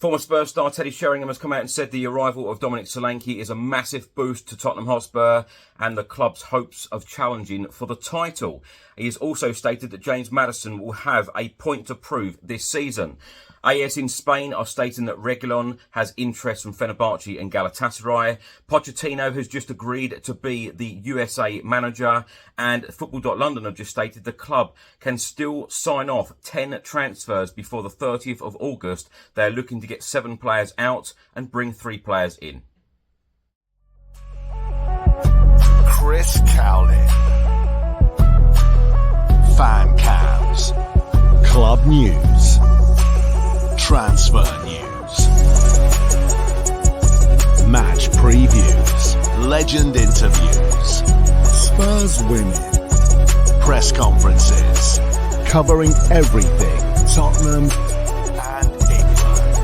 Former Spurs star Teddy Sheringham has come out and said the arrival of Dominic Solanke is a massive boost to Tottenham Hotspur and the club's hopes of challenging for the title. He has also stated that James Maddison will have a point to prove this season. AS in Spain are stating that Reguilón has interest from Fenerbahce and Galatasaray. Pochettino has just agreed to be the USA manager, and Football.London have just stated the club can still sign off 10 transfers before the 30th of August. They're looking to get 7 players out and bring 3 players in. Chris Cowlin. Fan cams. Club news. Transfer news. Match previews. Legend interviews. Spurs women. Press conferences. Covering everything Tottenham and England.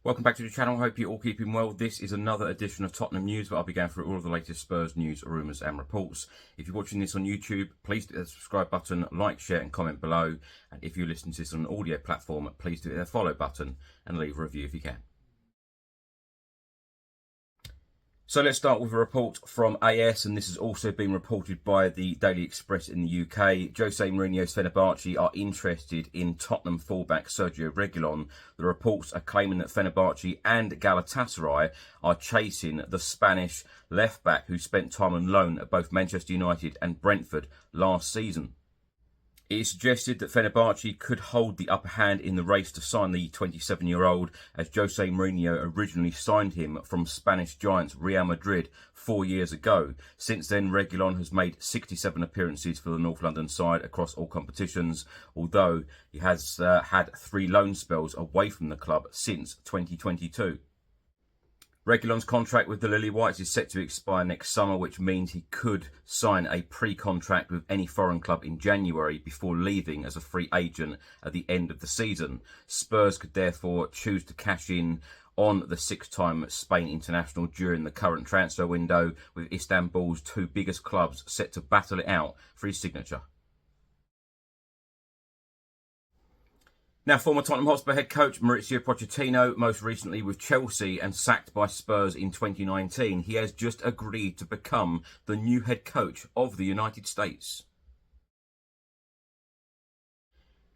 Welcome back to the channel. Hope you're all keeping well. This is another edition of Tottenham News, where I'll be going through all of the latest Spurs news, rumours and reports. If you're watching this on YouTube, please hit the subscribe button, like, share and comment below. And if you listen to this on an audio platform, please do hit the follow button and leave a review if you can. So let's start with a report from AS, and this has also been reported by the Daily Express in the UK. Jose Mourinho's Fenerbahce are interested in Tottenham fullback Sergio Reguilón. The reports are claiming that Fenerbahce and Galatasaray are chasing the Spanish left-back who spent time on loan at both Manchester United and Brentford last season. It is suggested that Fenerbahce could hold the upper hand in the race to sign the 27-year-old, as Jose Mourinho originally signed him from Spanish giants Real Madrid 4 years ago. Since then, Reguilón has made 67 appearances for the North London side across all competitions, although he has had 3 loan spells away from the club since 2022. Reguilón's contract with the Lily Whites is set to expire next summer, which means he could sign a pre-contract with any foreign club in January before leaving as a free agent at the end of the season. Spurs could therefore choose to cash in on the 6-time Spain international during the current transfer window, with Istanbul's 2 biggest clubs set to battle it out for his signature. Now, former Tottenham Hotspur head coach Mauricio Pochettino, most recently with Chelsea and sacked by Spurs in 2019, he has just agreed to become the new head coach of the United States.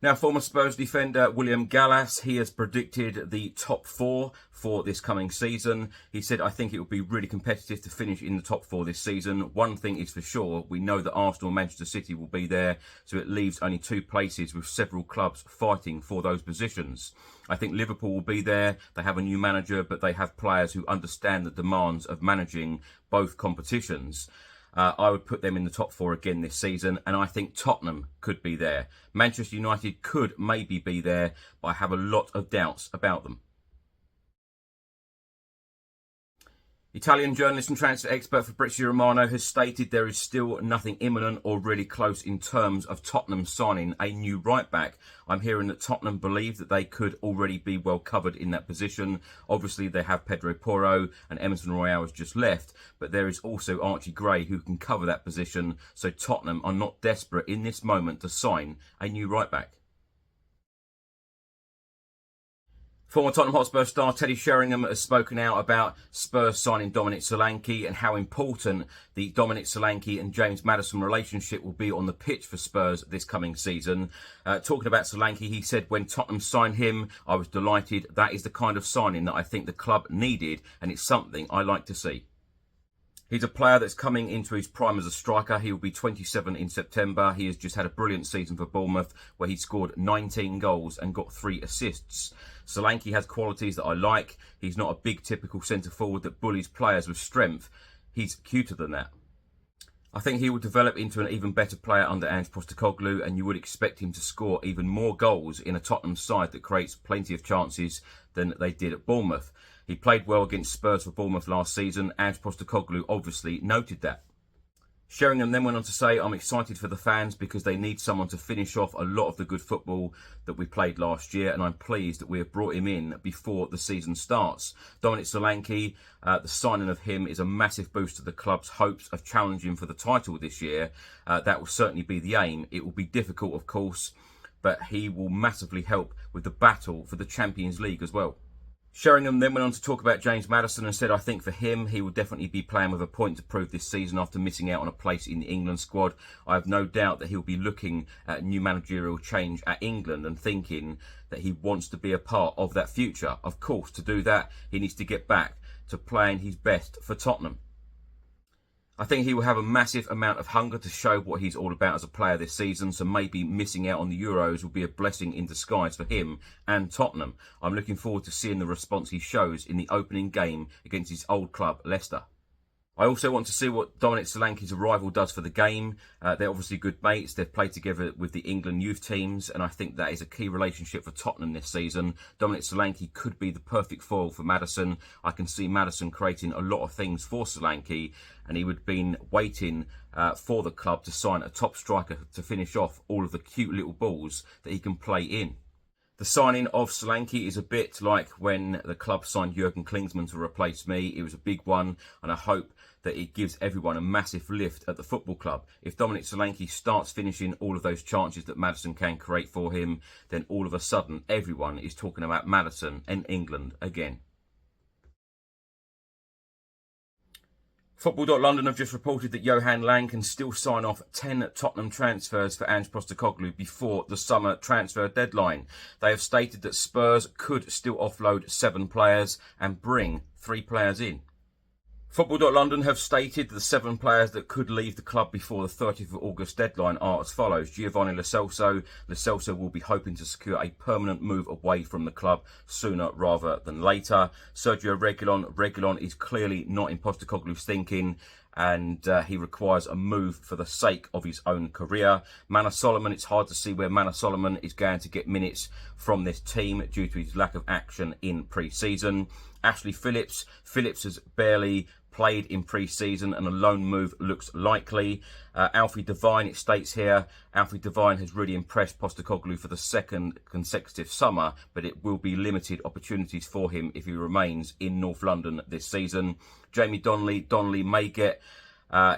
Now, former Spurs defender William Gallas, he has predicted the top 4 for this coming season. He said, "I think it will be really competitive to finish in the top 4 this season. One thing is for sure, we know that Arsenal and Manchester City will be there, so it leaves only 2 places with several clubs fighting for those positions. I think Liverpool will be there. They have a new manager, but they have players who understand the demands of managing both competitions. I would put them in the top 4 again this season, and I think Tottenham could be there. Manchester United could maybe be there, but I have a lot of doubts about them." Italian journalist and transfer expert Fabrizio Romano has stated there is still nothing imminent or really close in terms of Tottenham signing a new right-back. "I'm hearing that Tottenham believe that they could already be well covered in that position. Obviously, they have Pedro Porro and Emerson Royale has just left, but there is also Archie Gray who can cover that position, so Tottenham are not desperate in this moment to sign a new right-back." Former Tottenham Hotspur star Teddy Sheringham has spoken out about Spurs signing Dominic Solanke and how important the Dominic Solanke and James Maddison relationship will be on the pitch for Spurs this coming season. Talking about Solanke, he said, "When Tottenham signed him, I was delighted. That is the kind of signing that I think the club needed, and it's something I like to see." He's a player that's coming into his prime as a striker. He will be 27 in September. He has just had a brilliant season for Bournemouth, where he scored 19 goals and got 3 assists. Solanke has qualities that I like. He's not a big typical centre-forward that bullies players with strength. He's cuter than that. I think he will develop into an even better player under Ange Postecoglou, and you would expect him to score even more goals in a Tottenham side that creates plenty of chances than they did at Bournemouth. He played well against Spurs for Bournemouth last season. Ange Postecoglou obviously noted that. Sheringham then went on to say, "I'm excited for the fans because they need someone to finish off a lot of the good football that we played last year, and I'm pleased that we have brought him in before the season starts." Dominic Solanke, the signing of him is a massive boost to the club's hopes of challenging for the title this year. That will certainly be the aim. It will be difficult, of course, but he will massively help with the battle for the Champions League as well. Sheringham then went on to talk about James Maddison and said, I think for him, he will definitely be playing with a point to prove this season after missing out on a place in the England squad. I have no doubt that he'll be looking at new managerial change at England and thinking that he wants to be a part of that future. Of course, to do that, he needs to get back to playing his best for Tottenham. I think he will have a massive amount of hunger to show what he's all about as a player this season, so maybe missing out on the Euros will be a blessing in disguise for him and Tottenham. I'm looking forward to seeing the response he shows in the opening game against his old club, Leicester. I also want to see what Dominic Solanke's arrival does for the game. They're obviously good mates. They've played together with the England youth teams, and I think that is a key relationship for Tottenham this season. Dominic Solanke could be the perfect foil for Maddison. I can see Maddison creating a lot of things for Solanke, and he would have been waiting for the club to sign a top striker to finish off all of the cute little balls that he can play in. The signing of Solanke is a bit like when the club signed Jurgen Klinsmann to replace me. It was a big one, and I hope that it gives everyone a massive lift at the football club. If Dominic Solanke starts finishing all of those chances that Maddison can create for him, then all of a sudden everyone is talking about Maddison and England again. Football.London have just reported that Johan Lang can still sign off 10 Tottenham transfers for Ange Postecoglou before the summer transfer deadline. They have stated that Spurs could still offload 7 players and bring 3 players in. Football.London have stated that the 7 players that could leave the club before the 30th of August deadline are as follows. Giovanni Lo Celso. Lo Celso will be hoping to secure a permanent move away from the club sooner rather than later. Sergio Reguilon. Reguilon is clearly not in Postecoglou's thinking, and he requires a move for the sake of his own career. Manor Solomon, it's hard to see where Manor Solomon is going to get minutes from this team due to his lack of action in pre-season. Ashley Phillips. Phillips has barely played in pre-season and a loan move looks likely. Alfie Devine, it states here, Alfie Devine has really impressed Postecoglou for the 2nd consecutive summer, but it will be limited opportunities for him if he remains in North London this season. Jamie Donnelly. Donnelly may get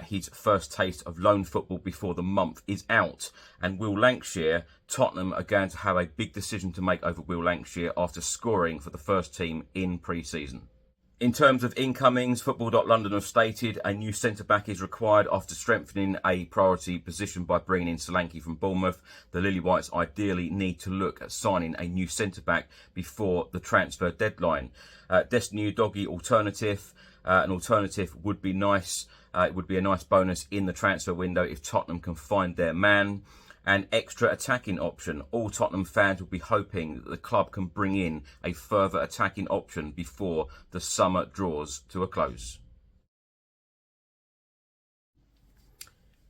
his first taste of loan football before the month is out. And Will Lancashire, Tottenham are going to have a big decision to make over Will Lancashire after scoring for the first team in pre-season. In terms of incomings, Football.London have stated a new centre-back is required after strengthening a priority position by bringing in Solanke from Bournemouth. The Lily Whites ideally need to look at signing a new centre-back before the transfer deadline. Destiny Udogie alternative. An alternative would be nice. It would be a nice bonus in the transfer window if Tottenham can find their man. An extra attacking option. All Tottenham fans will be hoping that the club can bring in a further attacking option before the summer draws to a close.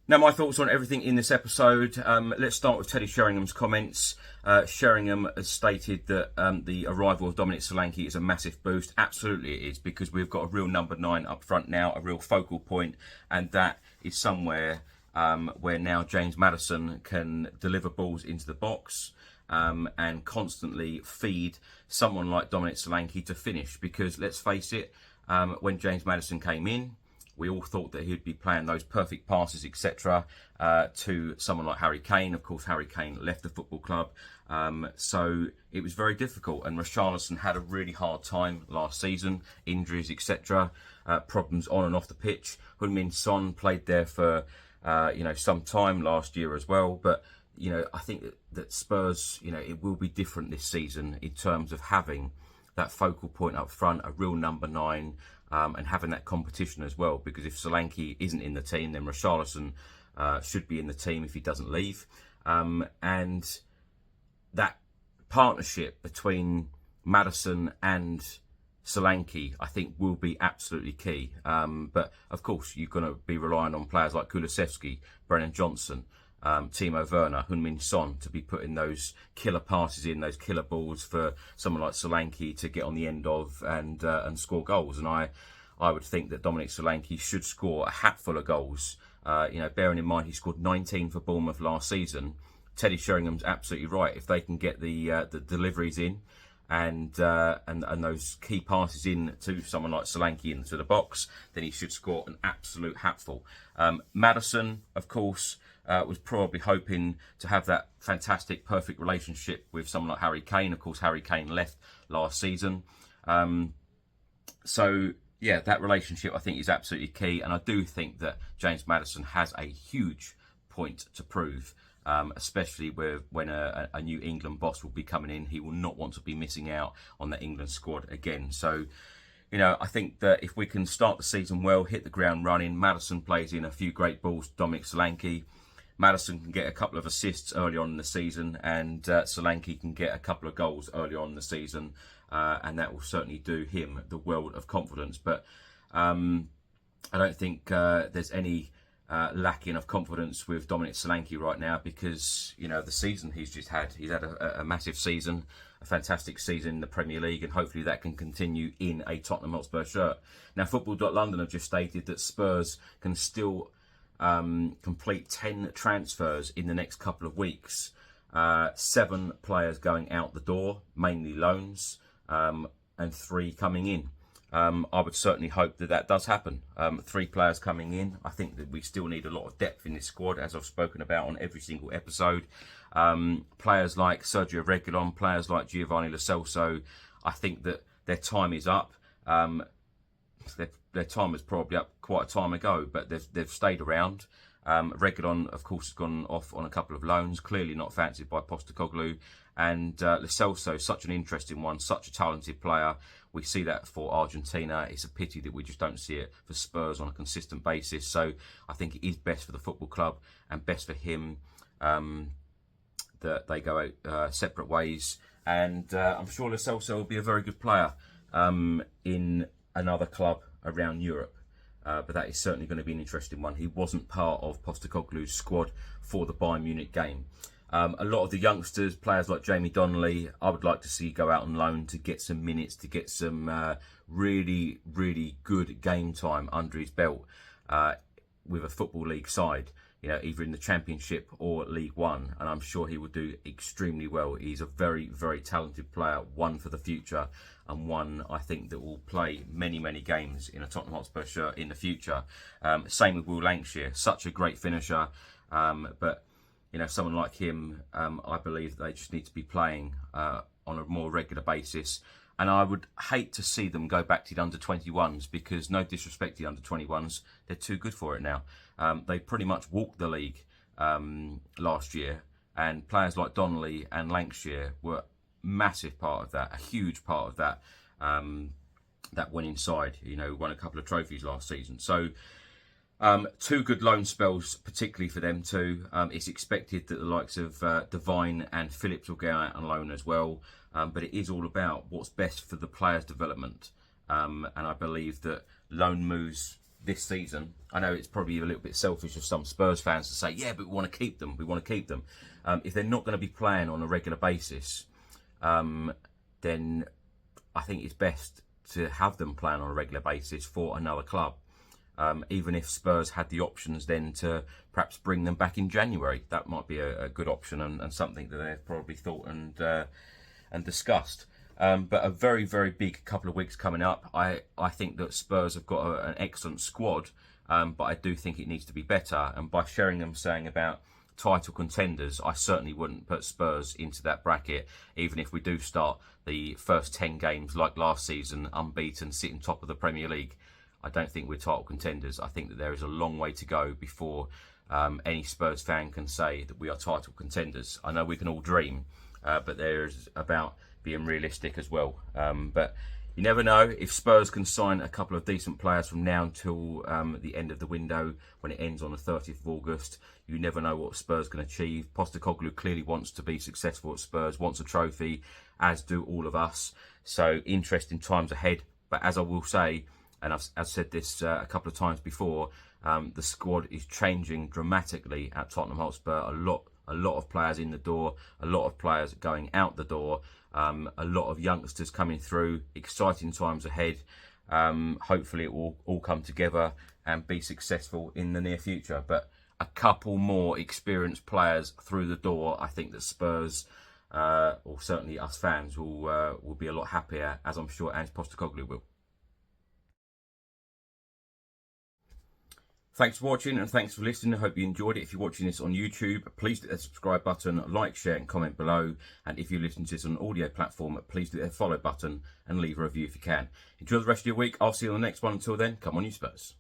Now, my thoughts on everything in this episode. Let's start with Teddy Sheringham's comments. Sheringham has stated that the arrival of Dominic Solanke is a massive boost. Absolutely it is, because we've got a real number 9 up front now, a real focal point, and that is somewhere where now James Maddison can deliver balls into the box and constantly feed someone like Dominic Solanke to finish. Because let's face it, when James Maddison came in, we all thought that he'd be playing those perfect passes, etc., to someone like Harry Kane. Of course, Harry Kane left the football club, so it was very difficult. And Richarlison had a really hard time last season, injuries, etc., problems on and off the pitch. Heung-min Son played there for some time last year as well. But I think that Spurs, it will be different this season in terms of having that focal point up front, a real number 9. And having that competition as well, because if Solanke isn't in the team, then Richarlison should be in the team if he doesn't leave. And that partnership between Maddison and Solanke, I think, will be absolutely key. But of course, you're going to be relying on players like Kulusevski, Brennan Johnson, Timo Werner, Heung-min Son to be putting those killer passes in, those killer balls for someone like Solanke to get on the end of and score goals. And I would think that Dominic Solanke should score a hatful of goals. Bearing in mind he scored 19 for Bournemouth last season. Teddy Sheringham's absolutely right. If they can get the deliveries in and those key passes in to someone like Solanke into the box, then he should score an absolute hatful. Maddison, of course, was probably hoping to have that fantastic, perfect relationship with someone like Harry Kane. Of course, Harry Kane left last season. So, yeah, that relationship I think is absolutely key. And I do think that James Maddison has a huge point to prove, especially when a new England boss will be coming in. He will not want to be missing out on the England squad again. So, you know, I think that if we can start the season well, hit the ground running, Maddison plays in a few great balls to Dominic Solanke, Maddison can get a couple of assists early on in the season, and Solanke can get a couple of goals early on in the season, and that will certainly do him the world of confidence. But I don't think there's any lacking of confidence with Dominic Solanke right now, because, you know, the season he's had a massive season, a fantastic season in the Premier League, and hopefully that can continue in a Tottenham Hotspur shirt. Now, Football.London have just stated that Spurs can still complete 10 transfers in the next couple of weeks. 7 players going out the door, mainly loans, and 3 coming in. I would certainly hope that that does happen. 3 players coming in. I think that we still need a lot of depth in this squad, as I've spoken about on every single episode. Players like Sergio Reguilon, players like Giovanni Lo Celso, I think that their time is up. Their time was probably up quite a time ago, but they've stayed around. Reguilon, of course, has gone off on a couple of loans, clearly not fancied by Postecoglou. And Lo Celso, such an interesting one, such a talented player. We see that for Argentina. It's a pity that we just don't see it for Spurs on a consistent basis. So I think it is best for the football club and best for him that they go out separate ways. And I'm sure Lo Celso will be a very good player in another club around Europe. But that is certainly going to be an interesting one. He wasn't part of Postecoglou's squad for the Bayern Munich game. A lot of the youngsters, players like Jamie Donnelly, I would like to see go out on loan to get some minutes, to get some really, really good game time under his belt with a Football League side, you know, either in the Championship or League One. And I'm sure he will do extremely well. He's a very, very talented player, one for the future, and one I think that will play many, many games in a Tottenham Hotspur shirt in the future. Same with Will Lancashire, such a great finisher, but you know, someone like him, I believe they just need to be playing on a more regular basis. And I would hate to see them go back to the under-21s, because no disrespect to the under-21s, they're too good for it now. They pretty much walked the league last year, and players like Donnelly and Lancashire were a massive part of that, a huge part of that, that winning side. You know, won a couple of trophies last season. So 2 good loan spells, particularly for them too. It's expected that the likes of Devine and Phillips will go out on loan as well. But it is all about what's best for the players' development. And I believe that loan moves this season, I know it's probably a little bit selfish of some Spurs fans to say, yeah, but we want to keep them. We want to keep them. If they're not going to be playing on a regular basis, then I think it's best to have them playing on a regular basis for another club. Even if Spurs had the options then to perhaps bring them back in January, that might be a good option and something that they've probably thought and discussed. But a very, very big couple of weeks coming up. I think that Spurs have got an excellent squad, but I do think it needs to be better. And by Sheringham saying about title contenders, I certainly wouldn't put Spurs into that bracket, even if we do start the first 10 games like last season, unbeaten, sitting top of the Premier League. I don't think we're title contenders. I think that there is a long way to go before any Spurs fan can say that we are title contenders. I know we can all dream, but there's about being realistic as well. But you never know. If Spurs can sign a couple of decent players from now until the end of the window, when it ends on the 30th of August, you never know what Spurs can achieve. Postecoglou clearly wants to be successful at Spurs, wants a trophy, as do all of us. So interesting times ahead. But as I will say, and I've said this a couple of times before, the squad is changing dramatically at Tottenham Hotspur. A lot of players in the door, a lot of players going out the door, a lot of youngsters coming through. Exciting times ahead. Hopefully it will all come together and be successful in the near future. But a couple more experienced players through the door, I think that Spurs, or certainly us fans, will be a lot happier, as I'm sure Ange Postecoglou will. Thanks for watching and thanks for listening. I hope you enjoyed it. If you're watching this on YouTube, please hit the subscribe button, like, share and comment below. And if you're listening to this on an audio platform, please do the follow button and leave a review if you can. Enjoy the rest of your week. I'll see you on the next one. Until then, come on you Spurs.